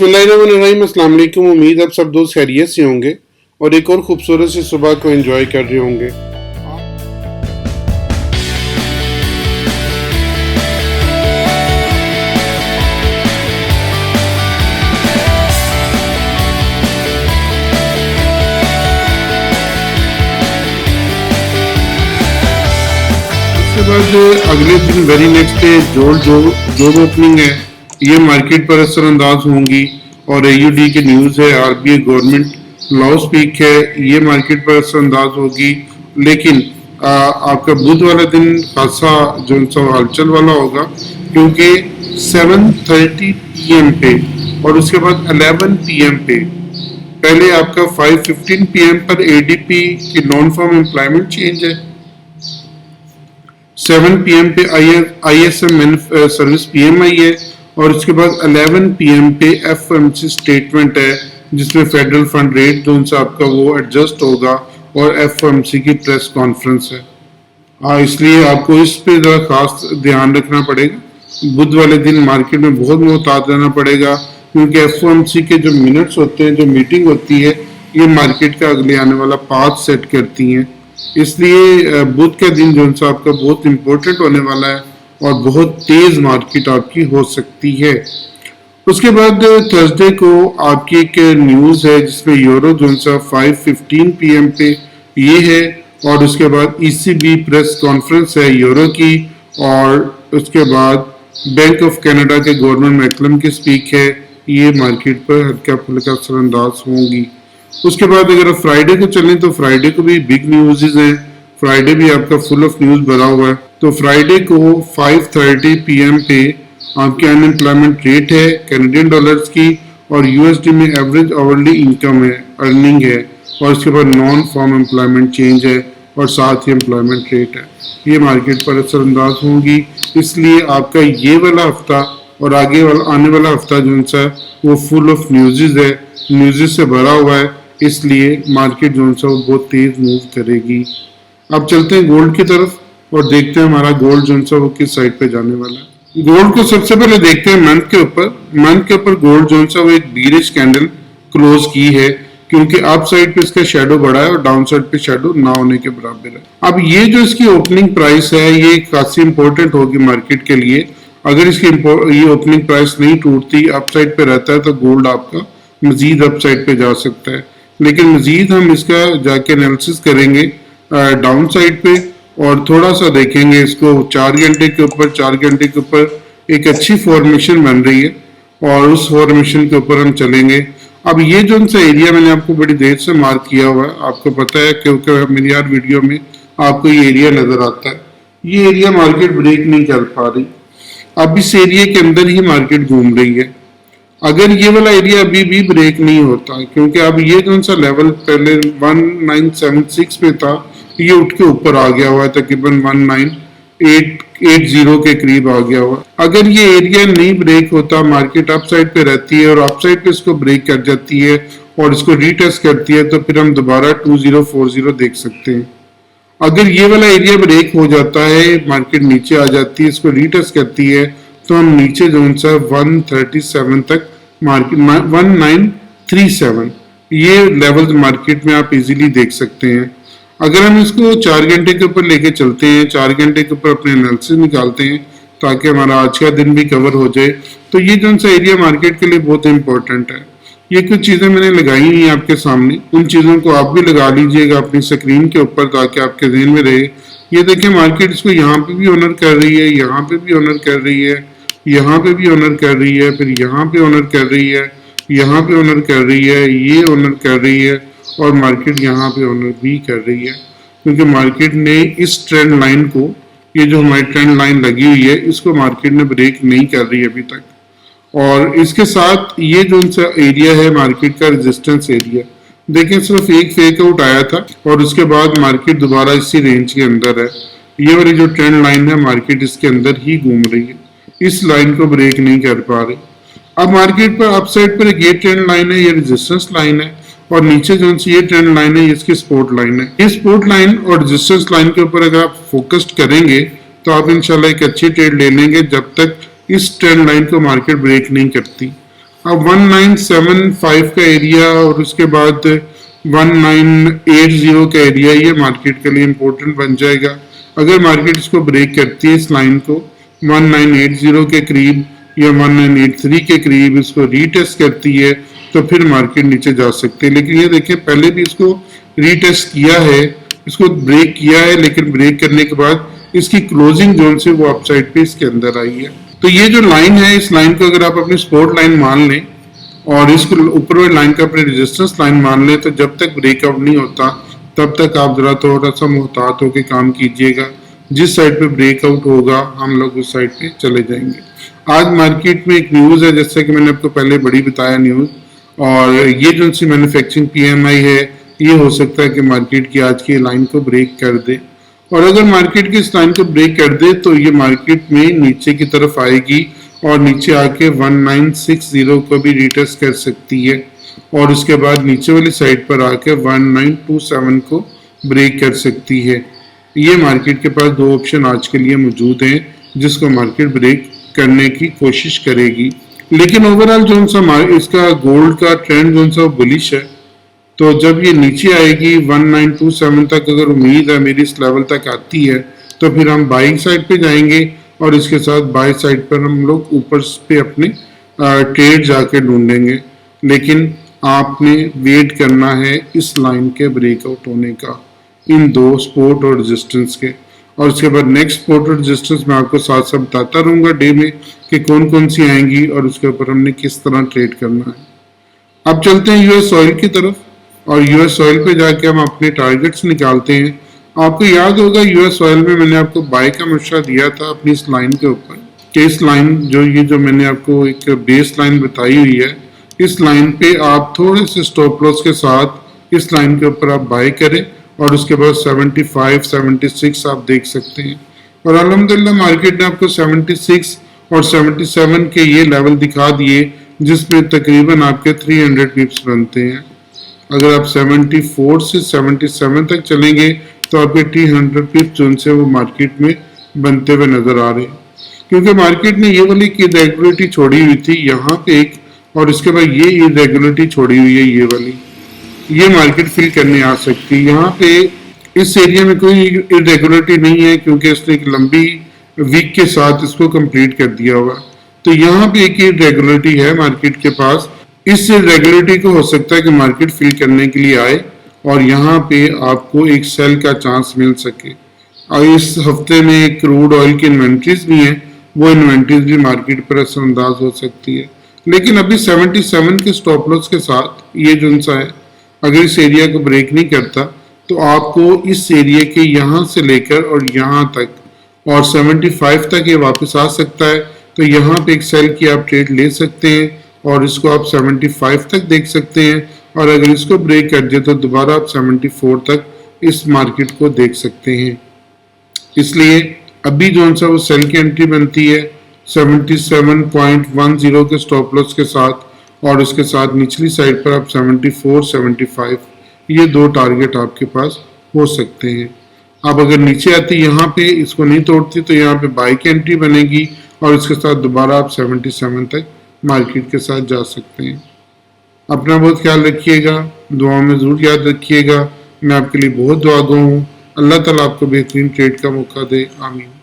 बिस्मिल्लाहिर्रहमानिर्रहीम। अस्सलाम वालेकुम। उम्मीद आप सब दोस्त खैरियत से होंगे और एक और खूबसूरत सी सुबह को एंजॉय कर रहे होंगे। उसके बाद अगले दिन very next day job opening है, ये मार्केट पर असरअंदाज होंगी। और AUD की न्यूज़ है, RBI गवर्नमेंट लॉ स्पीक है, ये मार्केट पर असरअंदाज होगी। लेकिन आपका बुध वाला दिन खासा जो सा हलचल वाला होगा, क्योंकि 7:30 PM पे और उसके बाद 11 PM पे पहले आपका 5:15 PM पर ADP की नॉन फॉर्म एम्प्लॉयमेंट चेंज है। 7 PM पे ISM सर्विस PMI है और उसके बाद 11 PM पे FOMC स्टेटमेंट है, जिसमें फेडरल फंड रेट जो उनसे आपका वो एडजस्ट होगा और FOMC की प्रेस कॉन्फ्रेंस है। इसलिए आपको इस पे ज़रा खास ध्यान रखना पड़ेगा। बुध वाले दिन मार्केट में बहुत मोहतात रहना पड़ेगा, क्योंकि FOMC के जो मिनट्स होते हैं, जो मीटिंग होती है, ये मार्केट का अगले आने वाला पाथ सेट करती हैं। इसलिए बुध का दिन जो सा आपका बहुत इम्पोर्टेंट होने वाला है और बहुत तेज मार्केट आपकी हो सकती है। उसके बाद थर्सडे को आपकी एक न्यूज़ है, जिसमें यूरो जो सा 5:15 PM पे ये है और उसके बाद ECB प्रेस कॉन्फ्रेंस है यूरो की, और उसके बाद बैंक ऑफ कनाडा के गवर्नर मैकलम की स्पीक है, ये मार्केट पर हल्का फुल्का असरअंदाज होंगी। उसके बाद अगर आप फ्राइडे को चलें तो फ्राइडे को भी बिग न्यूज़ हैं, फ्राइडे भी आपका फुल ऑफ न्यूज़ भरा हुआ है। तो फ्राइडे को 5:30 PM पे आपकी अनएम्प्लॉयमेंट रेट है कैनेडियन डॉलर्स की, और USD में एवरेज आवरली इनकम है, अर्निंग है, और उसके बाद नॉन फॉर्म एम्प्लॉयमेंट चेंज है और साथ ही एम्प्लॉयमेंट रेट है। ये मार्केट पर असरअंदाज होंगी। इसलिए आपका ये वाला हफ्ता और आगे वाला आने वाला हफ्ता जो सा वो फुल ऑफ न्यूज़ है, न्यूज़ से भरा हुआ है। इसलिए मार्केट जो सा वो बहुत तेज मूव करेगी। अब चलते हैं गोल्ड की तरफ और देखते हैं हमारा गोल्ड जो सा वो किस साइड पे जाने वाला है। गोल्ड को सबसे पहले देखते हैं मंथ के ऊपर। मंथ के ऊपर गोल्ड जो सा वो एक बीरिश कैंडल क्लोज की है, क्योंकि अप साइड पे इसका शेडो बड़ा है और डाउन साइड पे शेडो ना होने के बराबर है। अब ये जो इसकी ओपनिंग प्राइस है, ये काफी इंपॉर्टेंट होगी मार्केट के लिए। अगर इसकी ये ओपनिंग प्राइस नहीं टूटती, अप साइड पे रहता है, तो गोल्ड आपका मजीद अप साइड पे जा सकता है। लेकिन मजीद हम इसका जाके एनालिसिस करेंगे डाउन साइड पे, और थोड़ा सा देखेंगे इसको 4 घंटे के ऊपर। 4 घंटे के ऊपर एक अच्छी फॉर्मेशन बन रही है और उस फॉर्मेशन के ऊपर हम चलेंगे। अब ये जो सा एरिया मैंने आपको बड़ी देर से मार्क किया हुआ है, आपको पता है, क्योंकि मेरी यार वीडियो में आपको ये एरिया नजर आता है। ये एरिया मार्केट ब्रेक नहीं कर पा रही। अब इस एरिया के अंदर ही मार्केट घूम रही है। अगर ये वाला एरिया अभी भी ब्रेक नहीं होता, क्योंकि अब ये जो सा लेवल पहले 1976 पे था, ये उठ के ऊपर आ गया हुआ है, तकरीबन 19880 के करीब आ गया हुआ। अगर ये एरिया नहीं ब्रेक होता, मार्केट अप साइड पे रहती है और अप साइड पे इसको ब्रेक कर जाती है और इसको रीटेस्ट करती है, तो फिर हम दोबारा 2040 देख सकते हैं। अगर ये वाला एरिया ब्रेक हो जाता है, मार्केट नीचे आ जाती है, इसको रीटेस्ट करती है, तो हम नीचे जो सा 137 तक मार्केट 1937 ये लेवल मार्केट में आप इजीली देख सकते हैं। अगर हम इसको 4 घंटे के ऊपर लेके चलते हैं, 4 घंटे के ऊपर अपने एनालिसिस निकालते हैं, ताकि हमारा आज का दिन भी कवर हो जाए, तो ये जो सा एरिया मार्केट के लिए बहुत इंपॉर्टेंट है। ये कुछ चीज़ें मैंने लगाई हुई हैं आपके सामने, उन चीज़ों को आप भी लगा लीजिएगा अपनी स्क्रीन के ऊपर, ताकि आपके ध्यान में रहे। ये देखिए मार्केट इसको यहाँ पे भी ऑनर कर रही है, यहाँ पे भी ऑनर कर रही है, यहाँ पे भी ऑनर कर रही है, फिर यहाँ पे ऑनर कर रही है, यहाँ पे ऑनर कर रही है, ये ऑनर कर रही है, और मार्केट यहाँ पे ऑनर भी कर रही है। क्योंकि मार्केट ने इस ट्रेंड लाइन को, ये जो हमारी ट्रेंड लाइन लगी हुई है, इसको मार्केट ने ब्रेक नहीं कर रही अभी तक। और इसके साथ ये जो सा एरिया है मार्केट का रेजिस्टेंस एरिया, देखें सिर्फ एक फेक आउट आया था और उसके बाद मार्केट दोबारा इसी रेंज के अंदर है। ये वाली जो ट्रेंड लाइन है, मार्केट इसके अंदर ही घूम रही है, इस लाइन को ब्रेक नहीं कर पा रही। अब मार्केट पर अपसाइड पर एक ये ट्रेंड लाइन है, ये रेजिस्टेंस लाइन है, और नीचे जो ये ट्रेंड लाइन है, इसकी सपोर्ट लाइन है। ये सपोर्ट लाइन और रेजिस्टेंस लाइन के ऊपर अगर आप फोकस्ड करेंगे, तो आप इंशाल्लाह एक अच्छी ट्रेड ले लेंगे, जब तक इस ट्रेंड लाइन को मार्केट ब्रेक नहीं करती। अब 1975 का एरिया और उसके बाद 1980 का एरिया, ये मार्केट के लिए इम्पोर्टेंट बन जाएगा। अगर मार्केट इसको ब्रेक करती है, इस लाइन को 1980 के करीब या 1983 के करीब इसको रीटेस्ट करती है, तो फिर मार्केट नीचे जा सकती है। लेकिन ये देखें, पहले भी इसको रीटेस्ट किया है, इसको ब्रेक किया है, लेकिन ब्रेक करने के बाद इसकी क्लोजिंग जोन से वो अपसाइड पे इसके अंदर आई है। तो ये जो लाइन है, इस लाइन को अगर आप अपनी सपोर्ट लाइन मान लें और इसको ऊपर वाली लाइन का अपने रेजिस्टेंस लाइन मान लें, तो जब तक ब्रेकआउट नहीं होता तब तक आप जरा थोड़ा सा मुहतात होकर काम कीजिएगा। जिस साइड पे ब्रेकआउट होगा हम लोग उस साइड पे चले जाएंगे। आज मार्केट में एक न्यूज़ है, जैसे कि मैंने आपको पहले बड़ी बताया न्यूज़, और ये जो सी मैन्युफैक्चरिंग PMI है, ये हो सकता है कि मार्केट की आज की लाइन को ब्रेक कर दे। और अगर मार्केट की इस लाइन को ब्रेक कर दे तो ये मार्केट में नीचे की तरफ आएगी और नीचे आके 1960 को भी रिटेस्ट कर सकती है, और उसके बाद नीचे वाली साइड पर आके 1927 को ब्रेक कर सकती है। ये मार्केट के पास दो ऑप्शन आज के लिए मौजूद हैं जिसको मार्केट ब्रेक करने की कोशिश करेगी। लेकिन ओवरऑल जो सा इसका गोल्ड का ट्रेंड जो सा बुलिश है, तो जब ये नीचे आएगी 1927 तक, अगर उम्मीद है मेरी इस लेवल तक आती है, तो फिर हम बाइंग साइड पे जाएंगे और इसके साथ बाय साइड पर हम लोग ऊपर पे अपने ट्रेड जाके ढूंढेंगे। लेकिन आपने वेट करना है इस लाइन के ब्रेकआउट होने का, इन दो सपोर्ट और रेजिस्टेंस के, और उसके बाद नेक्स्ट सपोर्ट और रेजिस्टेंस मैं आपको साथ साथ बताता रहूँगा डे में कि कौन कौन सी आएंगी और उसके ऊपर हमने किस तरह ट्रेड करना है। अब चलते हैं यूएस ऑयल की तरफ, और यूएस ऑयल पे जाके हम अपने टारगेट्स निकालते हैं। आपको याद होगा यूएस ऑयल में मैंने आपको बाय का मशवरा दिया था अपनी इस लाइन के ऊपर, कि इस लाइन जो मैंने आपको एक बेस लाइन बताई हुई है, इस लाइन पे आप थोड़े से स्टॉप लॉस के साथ इस लाइन के ऊपर आप बाय करें, और उसके बाद 75, 76 आप देख सकते हैं। और अल्हम्दुलिल्लाह मार्केट ने आपको 76 और 77 के ये लेवल दिखा दिए, जिसमें तकरीबन आपके 300 पिप्स बनते हैं। अगर आप 74 से 77 तक चलेंगे तो आपके 300 पिप्स जो से वो मार्केट में बनते हुए नजर आ रहे हैं, क्योंकि मार्केट ने ये वाली की इरेगुलरिटी छोड़ी हुई थी यहाँ पे एक, और इसके बाद ये इरेगुलरिटी छोड़ी हुई है ये वाली, ये मार्केट फिल करने आ सकती है। यहाँ पे इस एरिया में कोई इरेगुलरिटी नहीं है, क्योंकि इसने एक लंबी वीक के साथ इसको कंप्लीट कर दिया हुआ। तो यहाँ पे एक इरेगुलरिटी है मार्केट के पास, इस इरेगुलरिटी को हो सकता है कि मार्केट फिल करने के लिए आए और यहाँ पे आपको एक सेल का चांस मिल सके। और इस हफ्ते में क्रूड ऑयल की इन्वेंट्रीज भी हैं, वो इन्वेंट्रीज भी मार्केट पर असरअंदाज हो सकती है। लेकिन अभी 77 के स्टॉप लॉस के साथ ये जो सा है, अगर इस एरिया को ब्रेक नहीं करता तो आपको इस एरिया के यहाँ से लेकर और यहाँ तक और 75 तक ये वापस आ सकता है। तो यहाँ पे एक सेल की आप ट्रेड ले सकते हैं और इसको आप 75 तक देख सकते हैं, और अगर इसको ब्रेक कर दिया तो दोबारा आप 74 तक इस मार्केट को देख सकते हैं। इसलिए अभी जो सा वो सेल की एंट्री बनती है 77.10 के स्टॉप लॉस के साथ, और उसके साथ निचली साइड पर आप 74, 75 ये दो टारगेट आपके पास हो सकते हैं। अब अगर नीचे आती यहाँ पे इसको नहीं तोड़ती तो यहाँ पे बाय की एंट्री बनेगी, और इसके साथ दोबारा आप 77 तक मार्केट के साथ जा सकते हैं। अपना बहुत ख्याल रखिएगा, दुआ में ज़रूर याद रखिएगा। मैं आपके लिए बहुत दुआ गो हूँ। अल्लाह ताला आपको बेहतरीन ट्रेड का मौका दे। आमीन।